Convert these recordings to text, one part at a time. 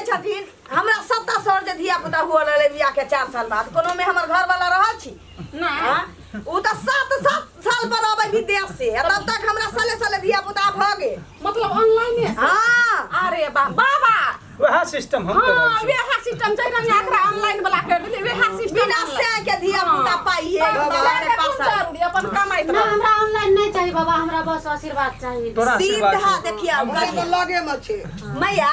छथिन हमरा 70 साल जे धिया पुता हुआ ले बियाह के 4 साल बाद कोनो में हमर घर वाला रहल छी ना उ त 7 साल पर आबै विदेश से तब तक हमरा साले धिया पुता भ गेल मतलब ऑनलाइन है हां अरे बाबा वह सिस्टम हम हां वेहा सिस्टम छै ना एकरा ऑनलाइन वाला कर दे वेहा सिस्टम बिना से के धिया पुता पाइए बाबा पास जरूरी अपन कमाई ना हमरा ऑनलाइन नहीं चाहिए बाबा हमरा बस आशीर्वाद चाहिए सीधा देखिया लगे में छे मैया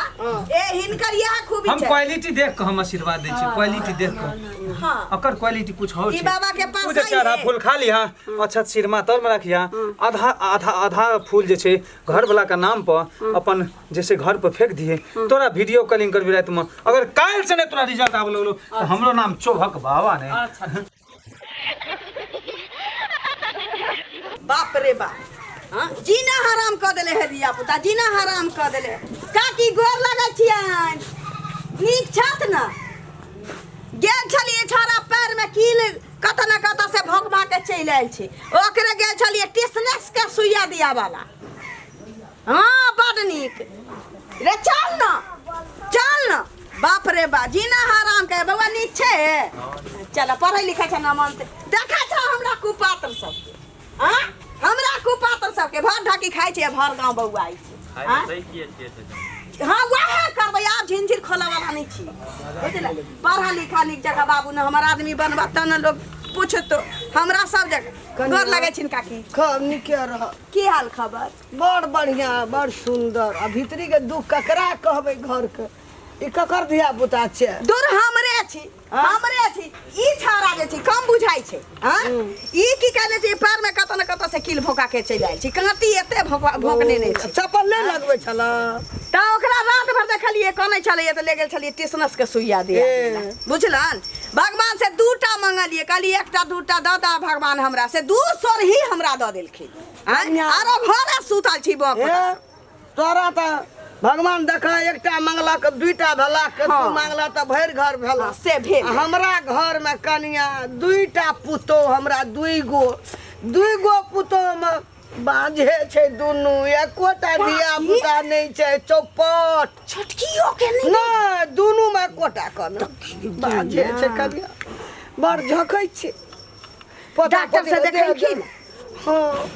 ए हिनकर यह खूबी हम छै क्वालिटी देख के हम आशीर्वाद दै छी क्वालिटी देख के हां अकर क्वालिटी कुछ और ई छै बाबा के पास तू जे चारा फूल खा लिहा अच्छा सिरमा तर में रखिया आधा फूल जे छै घर वाला का नाम पर अपन जैसे घर पर फेंक दिए तोरा वीडियो कॉलिंग करबी रात में अगर काल से ने तोरा रिजल्ट आब लगलो तो हमरो नाम चोभक बाबा ने अच्छा बाप रे बाप हां जीना हराम क देले है धिया पुता जीना हराम क देले काकी गोर लगा छियन नीक छत न गेल छलिए छोरा पैर में कील कत न कत से भोगमा के चल आयल छी ओकरे गेल छलिए टिसनेस के सुइया दिया वाला हां बड नीक रे चल न बाप रे बा जीना हराम के बउआ नीक छे चल पढ़ै लिखै छ न मन देखै छ हमरा कुपात्र सब हां हमरा कुपात्र सब के भर ढाकी खाइ छै भर गांव बउआ आई छै हां सही किए छै हां वहे करबै आप झिनझिर खोला वाला नहीं छी बुझले पढ़ा लिखा नीक जगह बाबू न हमर आदमी बनबा त न लोग पूछतो हमरा सब जगह गोर लगे छिन काकी खब निके रह की हाल खबर बड़ बढ़िया बड़ सुंदर आ भीतरी के दुख ककरा कहबै घर के ई ककर धिया पुता छै दूर हमरे छी ई छाड़ा जे छी कम बुझाई छै हां ई की कहले छी पैर में कत न कत से कील भोका के चल आइ छी कांटी एते भोकने नै छी चप्पल नहीं लगबै छला त ओकरा रात भर देखलिए कनै छलै त ले गेल छलिए टिसनस के सुइया दिया बुझलन भगवान से दूटा मंगलिए कहली एकटा दूटा दादा भगवान हमरा से 200 ही हमरा द देलखिन आरो घरे सुतल छी बाप तोरा त भगवान देखा एकटा मंगला के दुईटा भेला के तू मंगला त भर घर भेला से भेल हमरा घर में कनिया दुईटा पुतो हमरा दुईगो पुतो में बाजे छै दुनु एकोटा धिया पुता नहीं छै चौपट छोटकियो के नहीं ना दुनु में कोटा कन बाजे छै कनिया बड़ झकै छै डॉक्टर से देखलखिन हां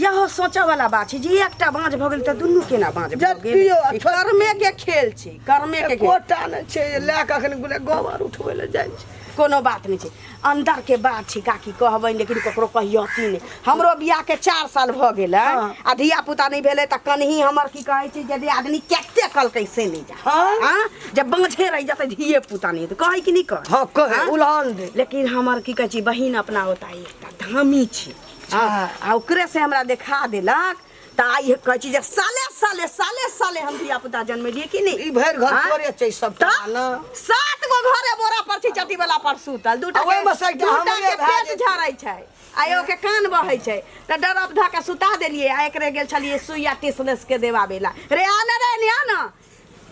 यह सोचा वाला बात छै जे एकटा बाँझ भ गेल त दुनु केना बाँझ भ गेल कर्मे के खेल छै कर्मे के कोटा न छै ले के अखन गुले गोबर उठबै ले जाइ छै कोनो बात नहीं छै अंदर के बात छै काकी कहबै लेकिन ककरो कहियती नहीं हमरो बियाह के 4 साल भ गेल आ धिया पुता नहीं भेले त कनही हमर की कहै छै यदि आदमी केते कल कैसे नहीं जा हां जब बाँझे रह जाते धिये पुता नहीं त कहै कि नहीं कह हां कहे उलान दे लेकिन हमर की कहै छै बहिन अपना होता एकटा धामी छै आ ओकरे से हमरा देखा देलक त आई कहै छी जे साले हम धिया पुता जन्म लिए कि नहीं ई भर घर तोरे छै सबटा ना 7 गो घरे बोरा पर छी चटी वाला पर सुतल दूटा ओए में सैटा हमरे पेट झरै छै आयो के कान बहै छै त डरब धा के सुता देलिए आ एकरे गेल छलिए सुइया टिसनेस के देवा बेला रे आना रे लिया ना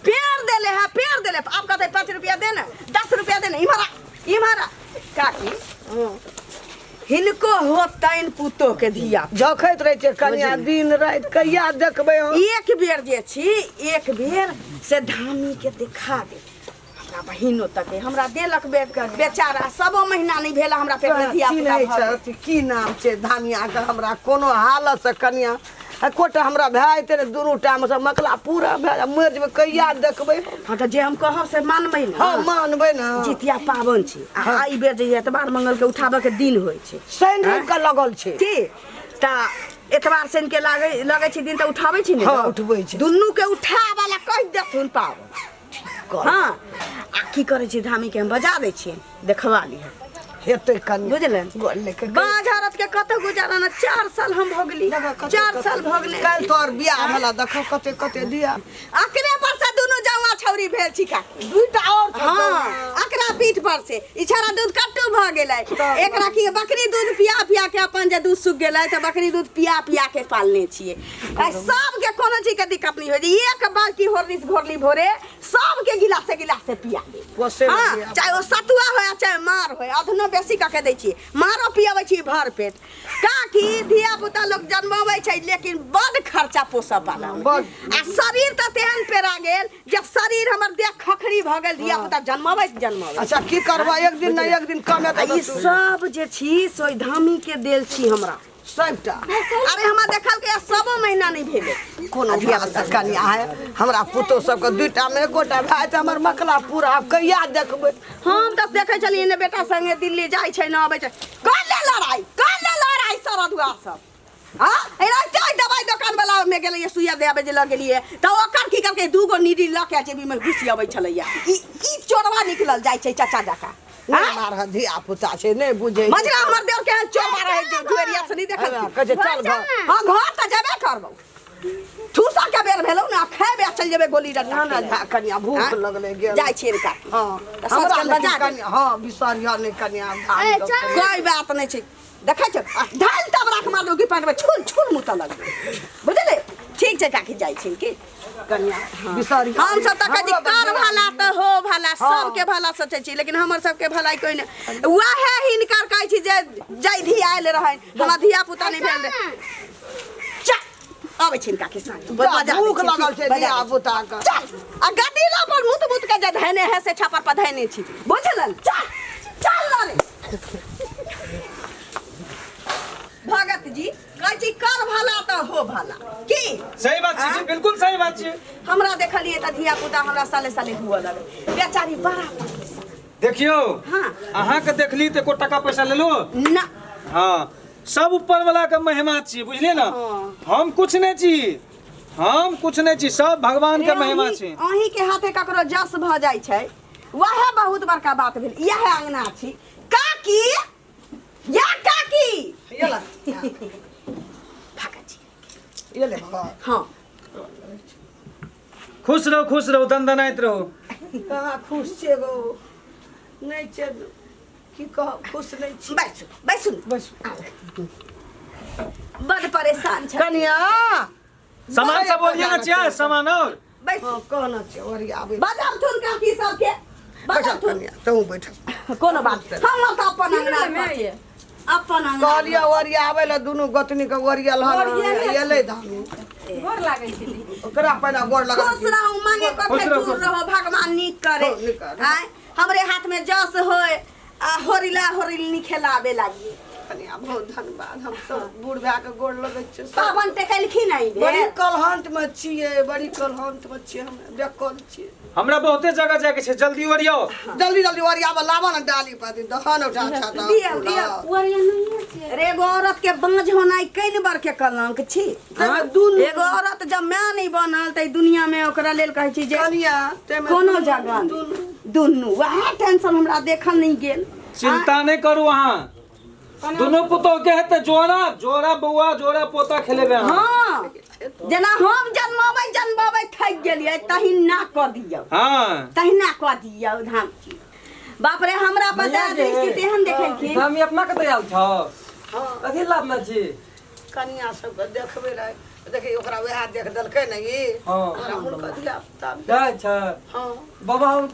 पेड़ देले आप कहते 5 रुपया दे ना 10 रुपया दे ना इमारा काकी हिनको होतैन पुतो के धिया झखैत रहे छै कन्या दिन रात कहिया देखबै हम एक बेर जे छी एक बेर से धामी के दिखा दे हमरा बहिनो तक हमरा देलक बेचारा सबो महीना नहीं भेला हमरा पेट में धिया पुता छै की नाम छै धामिया के हमरा कोनो हालत से कन्या कोटा हमरा भाई तेरे दुनू टाइम से मकला पूरा भए मर जेबै कहिया देखबै हां त जे हम कहब से मानबै ना हां मानबै ना जितिया पावन छै आ ई बेर जे एतबार मंगल के उठाबे के दिन होय छै शनि रवि के लगल छै की त एतबार शनि के लागै छै दिन त उठाबै छी ने हां उठबै छै दुन्नू के उठा वाला कह देथुन पावन हां आ की करे छी धामी के हम बजा दै छी देखवा ली हेतै कन्या बुझलन गोल लेके बाजारत के कत गुजारा ना 4 साल हम भोगली 4 साल भोगले काल तोर बियाह भेला देखो कते दिया अकरे पर से दुनु जवा छौरी भेल छिका दुईटा और हां अकरा पीठ पर से इछारा दूध कट्टू भ गेलै एकरा की बकरी दूध पिया के अपन जे दूध सुख गेलै त बकरी दूध पिया के पालने छिए सब के कोनो चीज के दिक्कत नहीं होय एक बाल्टी हॉर्लिक्स घोरली भोरे सब के गिलास से पिया दे हां चाहे ओ सतुआ होय चाहे मार होय अधनो बेसी का के दै छी मारो पियाबै छी भर पेट काकी धिया पुता लोग जन्मबै छै लेकिन बड़ खर्चा पोसब वाला आ शरीर त तेहन पेरा गेल जे शरीर हमर देख खखनी की भ गेल धिया पुता जन्मबैत अच्छा की करबा एक दिन ना एक दिन कमे त ई सब जे छी सोई धामी के देल छी हमरा सबटा। अरे हमरा देखल के सबो महीना नहीं भेले कोनो धिया पुता कनिया है हमरा पुतो सबके दुइटा में एकोटा भाई त हमर मकला पूरा आब कहिया देखबै। हम त देखे छलिए ने बेटा संगे दिल्ली जाय छै न आबै छै कर ले लड़ाई सरदुआ सब। हां एना चाय दवाई दुकान वाला में गेलै सुइया देबे जे ल गेलिए त ओकर की करके दूगो नीडी ल के जेबी में घुसी आबै छलैया ई चोरवा निकलल जाय छै चाचा जाका मार धिया पुता छै नहीं बुझे मजरा हमर देव के चोरवा रहे जे दुरिया से नहीं देखल कहे चल घर हां घर त जेबे करबो ठूसा के बेर भेलौ ना खाबे चल जेबे गोली डंडा ना ना कनिया भूख लगले गेल जाय छिए का हां हमरा बजा कनिया हां बिसरिया नहीं कनिया कोई बात नहीं छै देखै छ ढाल तब राख मार दो की पानी में छुल छुल मुता लग बुझले ठीक छै काकी जाय छै की कनिया बिसरिया हम सब तक जी कर भला त हो भला सबके भला सोचै छी लेकिन हमर सबके भलाई कोई नहीं वहे हिनकर कहै छी जे जय धी आयल रहै हमरा धिया पुता नहीं भेल चा आबै छिन काकी संग भूख लगल छै धिया पुता के चल आ गदीला पर मुत के जे धैने है से छापर पर धैने छी बुझलन चल चल रे भगत जी कहै छी कर भला त हो भला की सही बात छै बिल्कुल सही बात छै। हमरा देखलिए त धिया पुता हमरा साले साले हुआ लगे बेचारी बड़ा देखियो हां अहाँ के देखली त को टका पैसा ले लो ना हां सब ऊपर वाला के महिमा छी बुझलिए ना हम कुछ नहीं छी हम कुछ नहीं छी सब भगवान के महिमा छी। अही के हाथे ककरो जस भ जाय छै वह बहुत बड़का बात भेल यह अंगना छी काकी या काकी येला भगत जी येले बाबा हां खुश रहो दंदनाइत रहो। कहाँ खुश छे गो नहीं छे की कह खुश नहीं छी बैसु बस बड़ परेशान छ कनिया सामान सब बोलिए ना चाहिए सामान और बैस हां कहना छे और आबे बादाम थुन काकी सबके बैठा बादाम थुन कनिया तू बैठ कोनो बात हम त अपन अंगना में अपन अंगना कहलिया ओरिया आवे ला दुनु गतनी के ओरिया लहन येले धामी गोर लागै छै ओकरा पहिला गोर लगा खुश रहू मांगे कथे दूर रहो भगवान नीक करे आय हमरे हाथ में जस होय आ होरिल निखेलाबे लागी कनिया बहुत धन्यवाद हम सब बूढ़ भा के गोर लगै छै पावन ते कलखी नहीं बड़ी कलहंत में छिए हम बेकल छिए हमरा बहुते जगह जाके छे जल्दी ओरियाओ जल्दी ओरिया में लावा ना डाली पाती दहन उठा छा दिया ओरिया नहीं छै रे एगो औरत के बांझ होनाई कई बार के कलंक छी एगो औरत जब मैं नहीं बनल त दुनिया में ओकरा लेल कहै छी जे कनिया ते में कोनो जगह दुनु वह टेंशन हमरा देखल नहीं गेल चिंता नहीं करू अहाँ दोनों पुतो के हेते जोड़ा बउआ जोड़ा पोता खेलेबे हां जना हम जन्मबै थक गेलिए तहिना क दियौ हां तहिना क दियौ धाम बाप रे हमरा पता दृष्टि तेहन देखलखिन हम अपना के तैयार छ कथि लाभ में छी कनिया सब के देखबे रहे देखि ओकरा वह देख दलकै न ई हां ओकरा मुर्ख धिया पुता जाय छ हां बाबा हम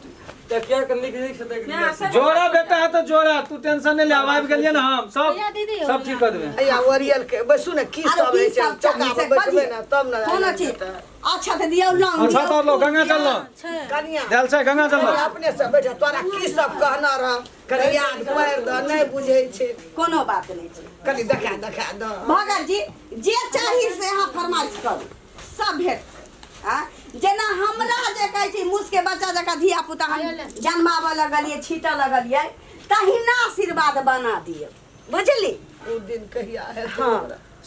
देखिए के लिख से देख लिया जोड़ा बेटा है तो जोड़ा तू टेंशन नहीं ले आवाज गेलिए ना हम सब ठीक कर देबे। अया ओरियल के बसु न की सब है चौका पर बैठबे न तब न कोनो चीज अच्छा त दियौ लंग अच्छा तो लो गंगा चल लो कनिया दिल से गंगा चल लो अपने से बैठा तोरा की सब कहना रह कनी याद कर द नहीं बुझै छै कोनो बात नहीं छै कनी देखा द भगत जी जे चाही से अहाँ फरमाइश करू सब भेट हां जेना हमरा जे कहै छी मुस के बच्चा जका धिया पुता हम जन्माबे लगलिए छीटा लगलिए तहिना आशीर्वाद बना दियौ बुझली ओ दिन कहिया है हां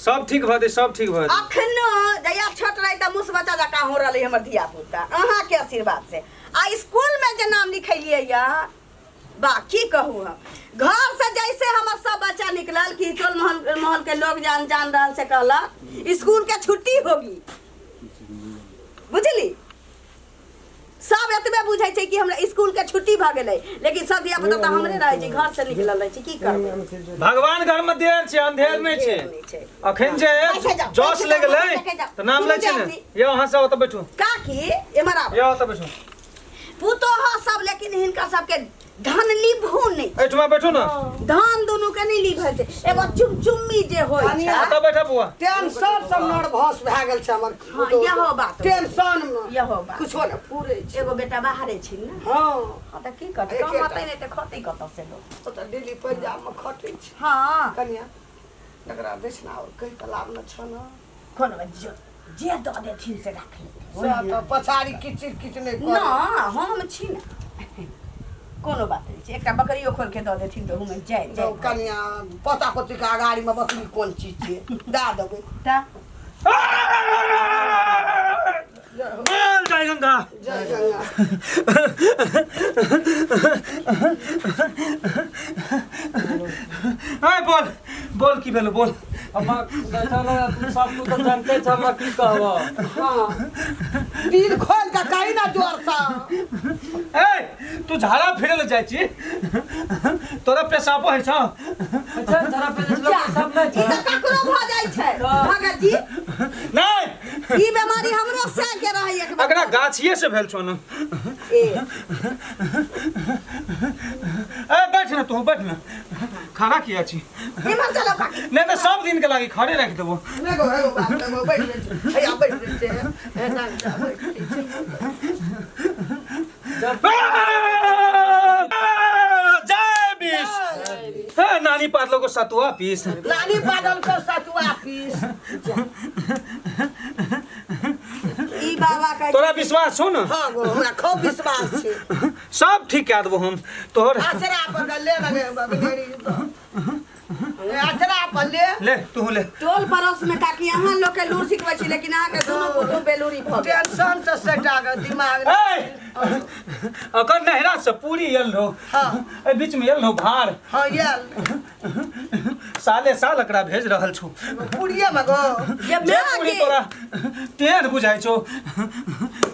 सब ठीक भ दे सब ठीक भ दे अखनो जया छोट रही त मुस बच्चा जका हो रहले हमर धिया पुता अहाँ के आशीर्वाद से आ स्कूल में जे नाम लिखैलिए या बा की कहूँ हम घर से जैसे हमर सब बच्चा निकलल कि टोल महल के लोग जान रहल से कहलक स्कूल के छुट्टी होगी बुझली सब एतबे बुझै छै कि हमरा स्कूल के छुट्टी भ गेलै लेकिन सब धिया पुता त हमरे रहै छै घर से निकलल रहै छै की करबै भगवान घर में देर छै अंधेर में छै अखन जे जोश ले गेलै त नाम ले छै ने ये वहां से ओत बैठू काकी एमरा ये ओत बैठू पुतो ह सब लेकिन हिनका सबके धन लिभू नहीं एठमा बैठो ना धान दोनों के नहीं लिभै छै एगो चुमचुम्मी जे होय छै आता बैठा बुआ टेंशन सब नर्वस भए गेल छै हमर यहो बात टेंशन में यहो बात कुछो न पूरे छै एगो बेटा बाहरे छै ने हां त की करतै एकेटा। कमातै नहि त खतै कतऽ से लोग ओ त दिल्ली पंजाब में खटै छै हाँ कनिया एकरा देशना और कहि त लाभ न छ न कोनो जे दऽ देथिन से राख लेतै से त पछाड़ी किचिर किच नहि ना कर हम छी ने कोनो बात नहीं छै एकटा बकरियो खोल के दऽ देथिन त हुमे जाय कनिया पता कोती के अगाड़ी में बकरी कोन चीज छै दा देबै ता बोल जय गंगा जय गंगा हाय बोल बोल की भेलो बोल अम्मा बैठा ना तू सब तू तो जानते छ हमरा की कहबो हां दिल खोल के कहि ना जोर सा ए तू झाड़ा फिरे ले जाइ छी तोरा पेशाब होइ छ अच्छा जरा पे सब में ई त ककरो भ जाइ छै भगत जी नहीं ई बीमारी हमरो से के रहै एक बार अगरा गाछिए से भेल छौ न ए ए बैठ ना तू बैठ ना खड़ा किया छी इमन चलो काकी नहीं तो सब दिन के लागी खड़े रख देबो एगो बात एगो बैठ है या बैठ छै है ना जय बीस है नानी पातलो को सतुआ पीस नानी पागल को सतुआ पीस ई बाबा का तोरा विश्वास छौ न हां गो हमरा खूब विश्वास छै सब ठीक कए देबो हम तोहर आचरा पर ले लगे बगलेरी आचरा पर ले तू ले टोल पड़ोस में काकी अहाँ लोग के लूर सिखबै छी लेकिन अहाँ के दोनों पुतो बेलूरी भ गेल टेंशन से सटा के दिमाग ए अकर नहरा से पूरी यल रहो हाँ। ए बीच में यल रहो भार हां यार साले साल एकरा भेज रहल छु पुड़िया में गो ये जे मेरा पूरी के तोरा टेढ़ बुझाइ छौ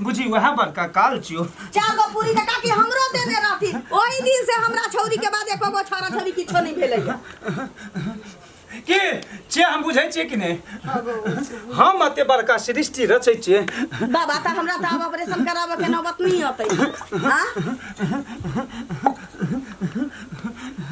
बुझी वह बड़का काल छियो चागो पूरी के काकी हमरो देने रहती ओही दिन से हमरा छौरी के बाद एको गो छोरा छौरी किछो नहीं भेलैया के जे हम बुझै छियै कि नहीं हम अते बड़का सृष्टि रचै छियै बाबा त हमरा त अब ऑपरेशन कराबे के नौबत नहीं होतै हां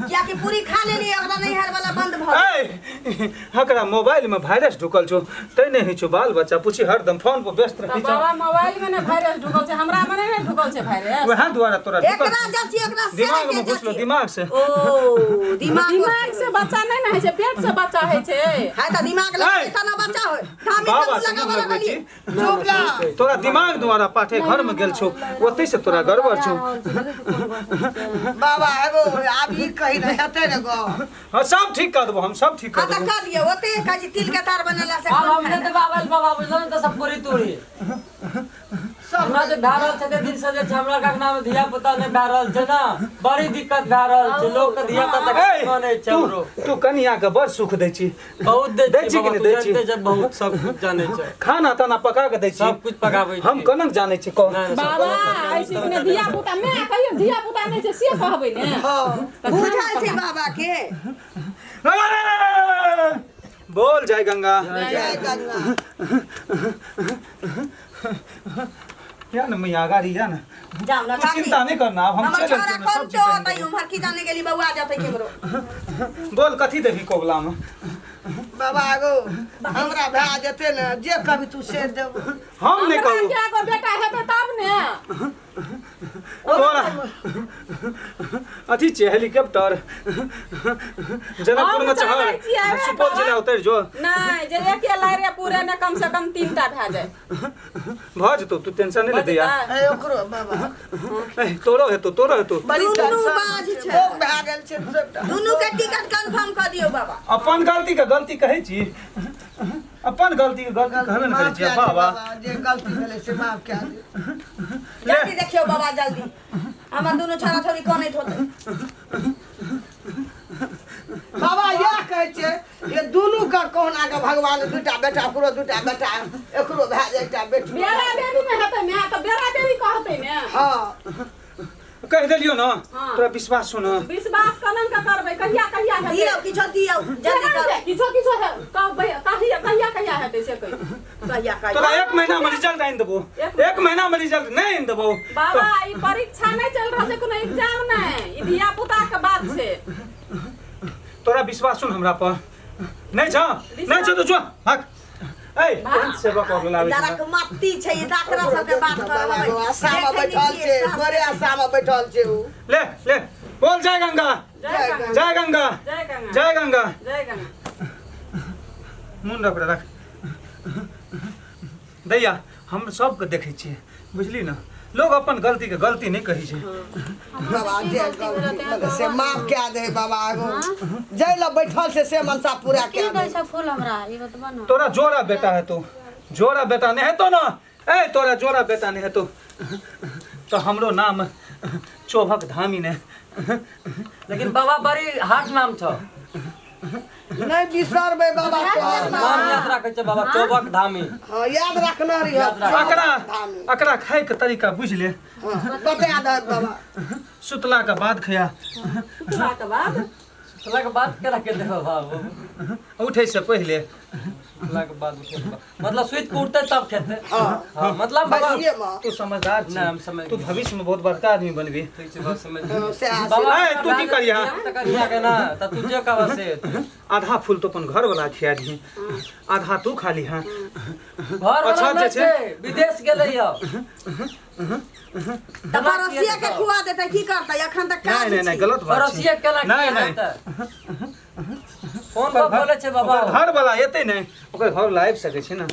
क्या कि पूरी खा लेली ओकरा नहीं हर वाला बंद भ ए हकरा मोबाइल में वायरस ढुकल छौ तै नहीं होइ छौ बाल बच्चा पूछी हरदम फोन पर व्यस्त रहै छौ बाबा मोबाइल में ना वायरस ढुकल छै हमरा में नहीं ढुकल छै वायरस वह द्वारा तोरा एकरा जाची एकरा से दिमाग में घुसलो दिमाग से ओ दिमाग से बच्चा नहीं ना है छै पेट से बच्चा है छै है त दिमाग लगे त ना बच्चा होय धामी बाबा से से लगाबे लगबै छी लगली चुप ला तोरा दिमाग द्वारा पाठे घर में गेल छौ ओतै से तोरा गड़बड़ छौ बाबा एगो आब ई कहि न हेतै न गो हां सब ठीक कर देबो हम सब ठीक हां कर त देबो कर दियो ओते काजी तिल के तार बनेला से अब हमने तो बाबा बुझलो न तो सब पूरी तोड़ी हमरा जे भए रहल छै दिन से जे छै हमरा का नाम धिया पुता ने भए रहल छै ना बड़ी दिक्कत भए रहल छै लोग के धिया पुता के माने छै हमरो तू कनिया के बड़ सुख दै छी बहुत दे दै छी कि नहीं दै छी जब बहुत सब कुछ जाने छै खाना ताना पका के दै छी सब कुछ पकाबै छी हम कनक जानै छी कह बाबा ऐसे ने धिया पुता मैं कहियो धिया पुता नहीं छै से कहबै ने हां बुझाय छै बाबा के बोल जय गंगा जय गंगा या ना मैया गाड़ी या ना जाओ ना तू काकी चिंता नहीं करना अब हम हमर चले छोरा सब कौन चीज तो करेंगे। होतै उमर की जाने गेली बउआ जतै केमरो बोल कथी देबी कोबला में बाबा एगो हमरा भए जेतै न जे कभी तू से देब हम नहीं हमरा कहू क्या को बेटा हेतै तब ने तोरा अथी छै हेलीकॉप्टर जनकपुर में चढ़ जानै छियै, सुपौल जिला उतर जो नहीं जे एके लारे पूरे ने कम से कम 3टा भए जाए भ जतो तू टेंशन नहीं ले दिया ए ओकरो बाबा तोरो हेतो बड़ी दुनू टेंशन बाज छै। लोग भए गेल छै सबटा दुनू के टिकट कंफर्म कर दियो बाबा अपन गलती के गलती कहै छी अपन गलती के गलती कहबे न करै छी बाबा जे गलती भेलै से माफ कए दे जल्दी देखियो बाबा जल्दी हमर दुनू छोरा छोरी कनैत होतै बाबा यह कहै छै ये दुनू का कहुना के भगवान दूटा बेटा ओकरो दूटा बेटा एकरो भए जाए एकटा बेटी बेरा बेरी में हेतै मैं तो बेरा बेरी कहतै ने हां कह देलियो ना हाँ। तोरा विश्वास सुन विश्वास कनन का करबै कहिया कहिया हेतै दियौ किछो दियौ जल्दी करो किछो किछो है कहिया कहिया हेतै से कहि कहिया तोरा कहिया 1 महीना में रिजल्ट आइन देबो 1 महीना में रिजल्ट नहीं आइन देबो बाबा ई परीक्षा नहीं चल रहल छै कोनो एग्जाम नहीं ई धिया पुता के बात छै तोरा विश्वास सुन हमरा पर नहीं छ नहीं छ तो जो भाग ए सेवा कर लावे दारक मत्ती छै ई डाकरा सबके बात करबै आशा में बैठल छे घरे आशा में बैठल छे उ ले ले बोल जय गंगा जय गंगा जय गंगा जय गंगा जय गंगा जय गंगा मुंड रख दैया हम सबके देखै छियै बुझली ना लोग अपन गलती के गलती नहीं कही छै बाबा जे गलती से माफ क्या दे बाबा एगो जय ल बैठल छे से मनसा पूरा क्या दे कैसा फूल हमरा ई बतबा ना तोरा जोड़ा बेटा है तो जोड़ा बेटा नहीं है तो ना ए तोरा जोड़ा बेटा नहीं है तो हमरो नाम चोभक धामी ने लेकिन बाबा बड़ी हार्ड नाम छ नहीं बिसरबे बाबा तोहर नाम याद रखे छ बाबा चौबक धामी हां याद रखना रही अकड़ा खाए के तरीका बुझ ले बता दे बाबा सुतला के बाद खया सुतला के बाद सुतला के बाद केला के देखो बाबू उठे से पहले सुतला के बाद उठे मतलब सुइत के उठते तब खेते हां मतलब बस बाबा ये मां तू समझदार ना हम समझ तू भविष्य में बहुत बड़का आदमी बनबी ठीक छै बात समझ से बाबा ए, तू की करिया? त करिया के ना त तू जे कहबा से आधा फूल तो अपन घर वाला खिया दी आधा तू खा ली हाँ घर अच्छा, वाला अच्छा, छै विदेश गेलै य त पड़ोसिया के खुआ देतै की करतै एखन तक काज नहीं नहीं गलत बात पड़ोसिया केला नहीं नहीं नहीं फोन पर बोले छै बाबा घर वाला एते नहीं ओकर घर लाइव सके छै ना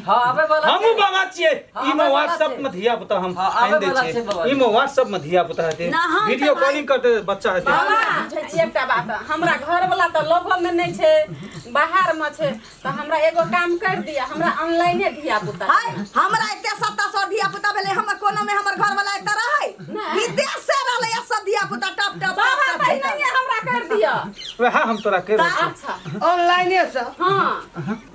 हां आबे वाला हमहू बाबा छियै हाँ, ई में आबे वाला व्हाट्सएप छै। में धिया पुता हम हाँ, आबे आइन दे वाला छियै छै बाबा। ई में व्हाट्सएप में धिया पुता हेतै ना, हम वीडियो तऽ कॉलिंग करते बच्चा हेतै बाबा एकटा बात हमरा घर वाला तो लोभो में नहीं छै बाहर में छै तो हमरा एगो काम कर दिया हमरा ऑनलाइने धिया पुता हाय हमरा एते 700 धिया पुता भेले हमर कोनो में हमर घर वाला एकटा रहै नहीं। विदेश से रहले या सब धिया पुता टप टप बाबा पहिने हमरा कर दिया वह हम तोरा कह रहल छी अच्छा ऑनलाइने से हाँ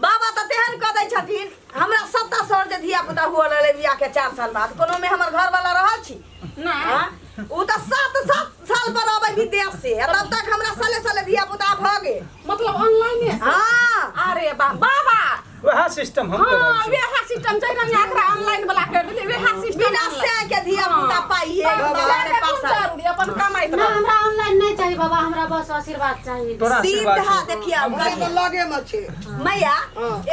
बाबा त तेहन क दै छथिन हमरा 700 जे धिया पुता हुआ रहले बियाह के 4 साल बाद कोनो में हमर घर वाला रहल छी नहीं हां उ त 7 साल पर आबै विदेश से तब तक हमरा साले धिया पुता भ गेल मतलब ऑनलाइने से हां अरे बाबा वह सिस्टम हम कर हाँ रहल छी वेहा सिस्टम छै ना एकरा ऑनलाइन वाला कर दिले वेहा सिस्टम बिना से के धिया पुता पाइए बाबा के पास जरूरी अपन कमाइत ना रह हमरा ऑनलाइन नहीं चाहिए बाबा हमरा बस आशीर्वाद चाहिए तोरा आशीर्वाद सीधा छौ। देखिया हमरा तो लगे में छे मैया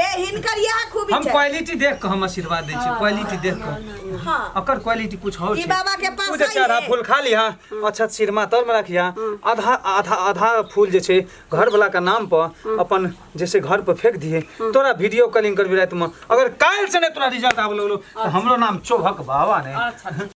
ए हिनकर यह खूबी हम छै क्वालिटी देख के हम आशीर्वाद दै छी क्वालिटी देख के हां अकर क्वालिटी कुछ और ई छै बाबा के पास तू जे चारा फूल खा ली हाँ अच्छा सिरमा तर में रखिया आधा आधा आधा फूल जे छै घर वाला के नाम पर अपन जैसे घर पर फेंक दिए तोरा वीडियो कॉलिंग करबी रात में अगर काल से नहीं तोरा रिजल्ट आब लगलो तो हमरो नाम चोभक बाबा ने अच्छा